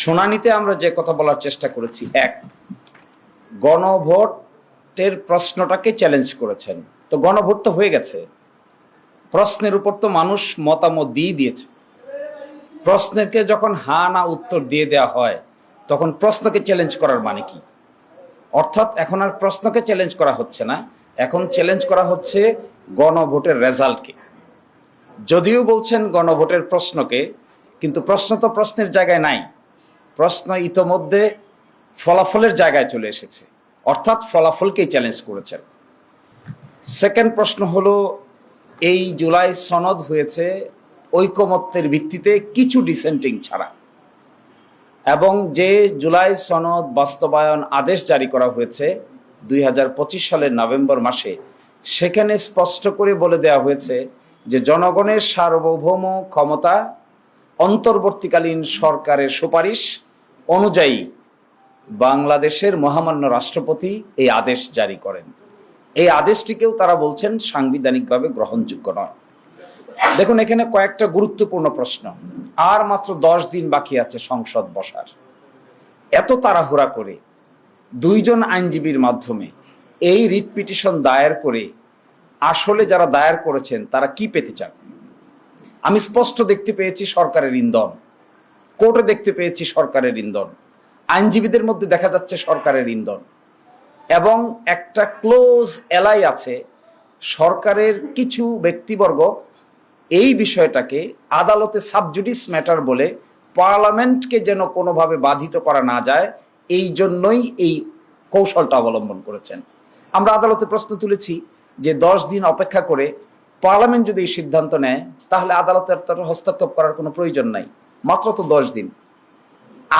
শুনানিতে আমরা যে কথা বলার চেষ্টা করেছি, এক, গণভোটের প্রশ্নটাকে চ্যালেঞ্জ করেছেন। তো গণভোট তো হয়ে গেছে, প্রশ্নের উপর তো মানুষ মতামত দিয়ে দিয়েছে। প্রশ্নকে যখন হা না উত্তর দিয়ে দেওয়া হয় তখন প্রশ্নকে চ্যালেঞ্জ করার মানে কি? অর্থাৎ এখন আর প্রশ্নকে চ্যালেঞ্জ করা হচ্ছে না, এখন চ্যালেঞ্জ করা হচ্ছে গণভোটের রেজাল্টকে। যদিও বলছেন গণভোটের প্রশ্নকে, কিন্তু প্রশ্ন তো প্রশ্নের জায়গায় নাই, প্রশ্ন ইতোমধ্যে ফলাফলের জায়গায় চলে এসেছে, অর্থাৎ ফলাফলকেই চ্যালেঞ্জ করেছেন। সেকেন্ড প্রশ্ন হলো, এই জুলাই সনদ হয়েছে ঐকমত্যের ভিত্তিতে কিছু ডিসেন্টিং ছাড়া, এবং যে জুলাই সনদ বাস্তবায়ন আদেশ জারি করা হয়েছে 2025 সালের নভেম্বর মাসে, সেখানে স্পষ্ট করে বলে দেওয়া হয়েছে যে জনগণের সার্বভৌম ক্ষমতা অন্তর্বর্তীকালীন সরকারের সুপারিশ অনুযায়ী বাংলাদেশের মহামান্য রাষ্ট্রপতি এই আদেশ জারি করেন। এই আদেশটিকেও তারা বলছেন সাংবিধানিকভাবে গ্রহণযোগ্য নয়। দেখুন, এখানে কয়েকটা গুরুত্বপূর্ণ প্রশ্ন। আর মাত্র 10 দিন বাকি আছে সংসদ বসার। এত তাড়াহুড়া করে দুইজন আইনজীবীর মাধ্যমে এই রিট পিটিশন দায়ের করে আসলে যারা দায়ের করেছেন তারা কি পেতে চান? আমি স্পষ্ট দেখতে পেয়েছি সরকারের ইন্ধন, কোর্টে দেখতে পেয়েছি সরকারের ইন্ধন, আইনজীবীদের মধ্যে দেখা যাচ্ছে সরকারের ইন্ধন, এবং একটা ক্লোজ এলাই আছে সরকারের কিছু ব্যক্তিবর্গ এই বিষয়টাকে আদালতে সাবজুডিস ম্যাটার বলে পার্লামেন্টকে যেন কোনোভাবে বাধিত করা না যায়, এই জন্যই এই কৌশলটা অবলম্বন করেছেন। আমরা আদালতে প্রশ্ন তুলেছি যে 10 দিন অপেক্ষা করে পার্লামেন্ট যদি এই সিদ্ধান্ত নেয় তাহলে আদালতের তার হস্তক্ষেপ করার কোনো প্রয়োজন নাই, মাত্র তো 10 দিন।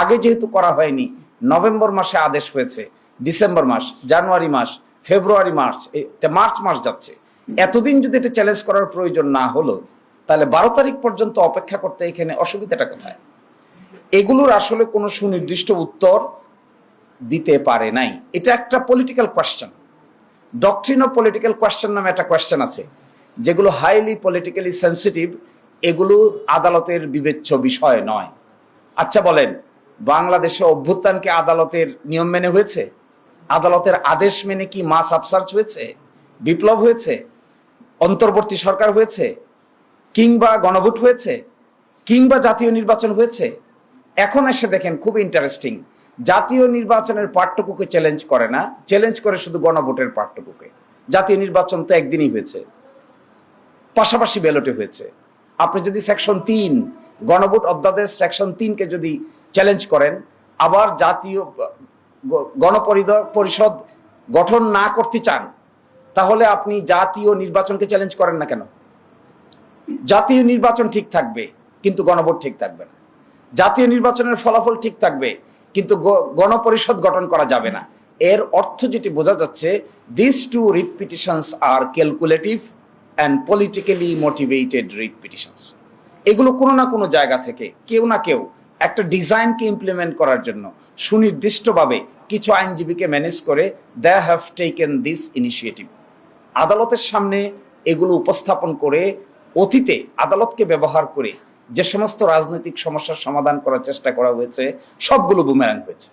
আগে যেহেতু করা হয়নি, নভেম্বর মাসে আদেশ হয়েছে, ডিসেম্বর মাস, জানুয়ারি মাস, ফেব্রুয়ারি মাস, এটা মার্চ মাস যাচ্ছে, এতদিন যদি এটা চ্যালেঞ্জ করার প্রয়োজন না হলো তাহলে 12 তারিখ পর্যন্ত অপেক্ষা করতে এখানে অসুবিধাটা কোথায়? এগুলোর আসলে কোনো সুনির্দিষ্ট উত্তর দিতে পারে নাই। এটা একটা political question, doctrine of political question নামে একটা কোয়েশ্চেন আছে, যেগুলো হাইলি পলিটিক্যালি সেন্সিটিভ, এগুলো আদালতের বিবেচ্য বিষয় নয়। আচ্ছা বলেন, বাংলাদেশে অভ্যুত্থানকে আদালতের নিয়ম মেনে হয়েছে? আদালতের আদেশ মেনে কি মাস আপসার্চ হয়েছে, বিপ্লব হয়েছে, অন্তর্বর্তী সরকার হয়েছে, কিংবা গণভোট হয়েছে, কিংবা জাতীয় নির্বাচন হয়েছে? এখন এসে দেখেন, খুব ইন্টারেস্টিং, জাতীয় নির্বাচনের পার্টটুকুকে চ্যালেঞ্জ করে না, চ্যালেঞ্জ করে শুধু গণভোটের পার্টটুকুকে। জাতীয় নির্বাচন তো একদিনই হয়েছে, পাশাপাশি ব্যালটে হয়েছে। আপনি যদি সেকশন 3 গণভোট অধ্যাদেশ সেকশন 3-কে যদি চ্যালেঞ্জ করেন, আবার জাতীয় গণপরিষদ গঠন না করতে চান, তাহলে আপনি জাতীয় নির্বাচনকে চ্যালেঞ্জ করেন না কেন? জাতীয় নির্বাচন ঠিক থাকবে কিন্তু গণভোট ঠিক থাকবে না, জাতীয় নির্বাচনের ফলাফল ঠিক থাকবে কিন্তু গণপরিষদ গঠন করা যাবে না। এর অর্থ যেটি বোঝা যাচ্ছে, this two writ petitions are calculative and politically motivated writ petitions. এগুলো কোনো না কোনো জায়গা থেকে কেউ না কেউ একটা ডিজাইনকে ইমপ্লিমেন্ট করার জন্য সুনির্দিষ্টভাবে কিছু আইনজীবীকে ম্যানেজ করে they have taken this initiative. আদালতের সামনে এগুলো উপস্থাপন করে অতীতে আদালতকে ব্যবহার করে যে সমস্ত রাজনৈতিক সমস্যার সমাধান করার চেষ্টা করা হয়েছে সবগুলো বুমেরাং হয়েছে।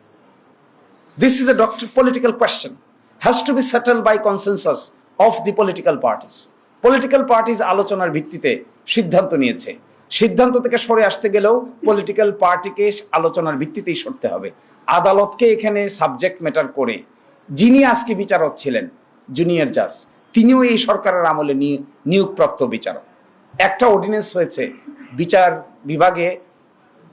This is a political question, has to be settled by consensus of the political parties. Political parties আলোচনার ভিত্তিতে সিদ্ধান্ত নিয়েছে, সিদ্ধান্ত থেকে সরে আসতে গেলেও পলিটিক্যাল পার্টিকে আলোচনার ভিত্তিতেই সরতে হবে। আদালতকে এখানে সাবজেক্ট ম্যাটার করে যিনি আজকে বিচারক ছিলেন, জুনিয়র জাজ, তিনিও এই সরকারের আমলে নিয়োগপ্রাপ্ত বিচারক। একটা অর্ডিন্যান্স হয়েছে, বিচার বিভাগে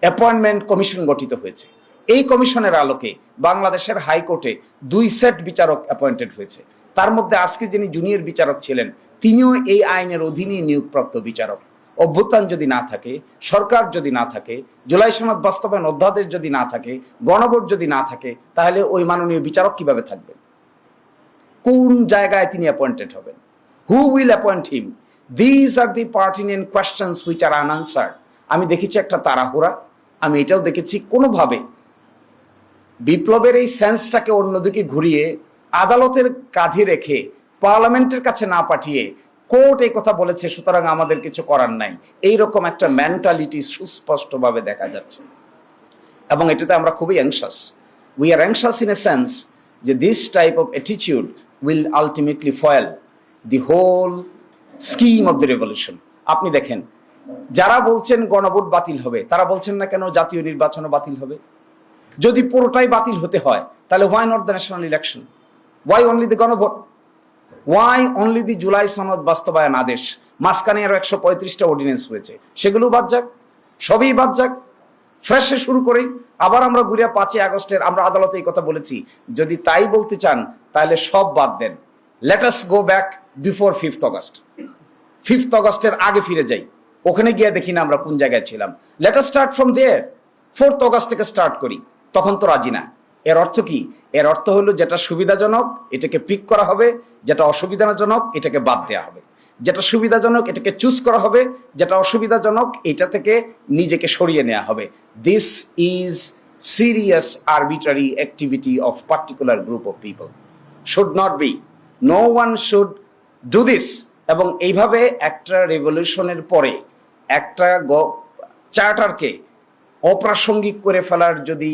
অ্যাপয়েন্টমেন্ট কমিশন গঠিত হয়েছে। এই কমিশনের আলোকে বাংলাদেশের হাইকোর্টে 2 সেট বিচারক অ্যাপয়েন্টেড হয়েছে। তার মধ্যে আজকে যিনি জুনিয়র বিচারক ছিলেন তিনিও এই আইনের অধীনেই নিয়োগপ্রাপ্ত বিচারক। অভ্যুত্থান যদি না থাকে, সরকার যদি না থাকে, জুলাই সনদ বাস্তবায়ন অধ্যাদেশ যদি না থাকে, গণভোট যদি না থাকে, তাহলে ওই মাননীয় বিচারক কিভাবে থাকবেন? কোন জায়গায় তিনি অ্যাপয়েন্টেড হবেন? Who will appoint him? These are the pertinent questions which are unanswered. আমি দেখেছি একটা তাড়াহুড়া, আমি এটাও দেখেছি কোনোভাবে বিপ্লবের এই সেন্সটাকে অন্যদিকে ঘুরিয়ে আদালতের কাঁধে রেখে পার্লামেন্টের কাছে না পাঠিয়ে কোর্ট এই কথা বলেছে সুতরাং আমাদের কিছু করার নাই, এইরকম একটা মেন্টালিটি সুস্পষ্টভাবে দেখা যাচ্ছে। এবং এটাতে আমরা খুবই anxious. We are anxious in a sense যে this type of attitude will ultimately foil the whole scheme of the revolution. আপনি দেখেন, যারা বলছেন গণভোট বাতিল হবে, তারা বলছেন না কেন জাতীয় নির্বাচনও বাতিল হবে? যদি পুরোটাই বাতিল হতে হয়, তাহলে why not the national election? Why only the গণভোট? ওয়াই অনলি দি জুলাই সনদ বাস্তবায়ন আদেশ? মাঝখানে আরো 135টা অর্ডিনেন্স হয়েছে, সেগুলো বাদ যাক, সবই বাদ যাক, ফ্রেশে শুরু করেই আবার আমরা ঘুরে 5ই আগস্টের, আমরা আদালতে এই কথা বলেছি, যদি তাই বলতে চান তাহলে সব বাদ দেন। Let us go back before 5th August. 5th অগস্টের আগে ফিরে যাই, ওখানে গিয়ে দেখি না আমরা কোন জায়গায় ছিলাম। Let us start from there. 4th August থেকে স্টার্ট করি। তখন তো রাজি না। এর অর্থ কি? এর অর্থ হলো যেটা সুবিধাজনক এটাকে পিক করা হবে, যেটা অসুবিধাজনক এটাকে বাদ দেওয়া হবে, যেটা সুবিধাজনক এটাকে চুজ করা হবে, যেটা অসুবিধাজনক এটা থেকে নিজেকে সরিয়ে নেওয়া হবে। This is serious arbitrary activity of particular group of people. Should not be, no one should do this. এবং এইভাবে একটা রেভলিউশনের পরে একটা চার্টারকে অপ্রাসঙ্গিক করে ফেলার যদি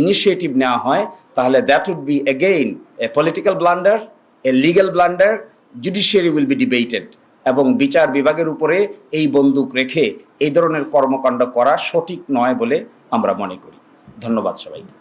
ইনিশিয়েটিভ নেওয়া হয়, তাহলে that would be again a political blunder, a legal blunder. Judiciary will be debated, এবং বিচার বিভাগের উপরে এই বন্দুক রেখে এই ধরনের কর্মকাণ্ড করা সঠিক নয় বলে আমরা মনে করি। ধন্যবাদ সবাইকে।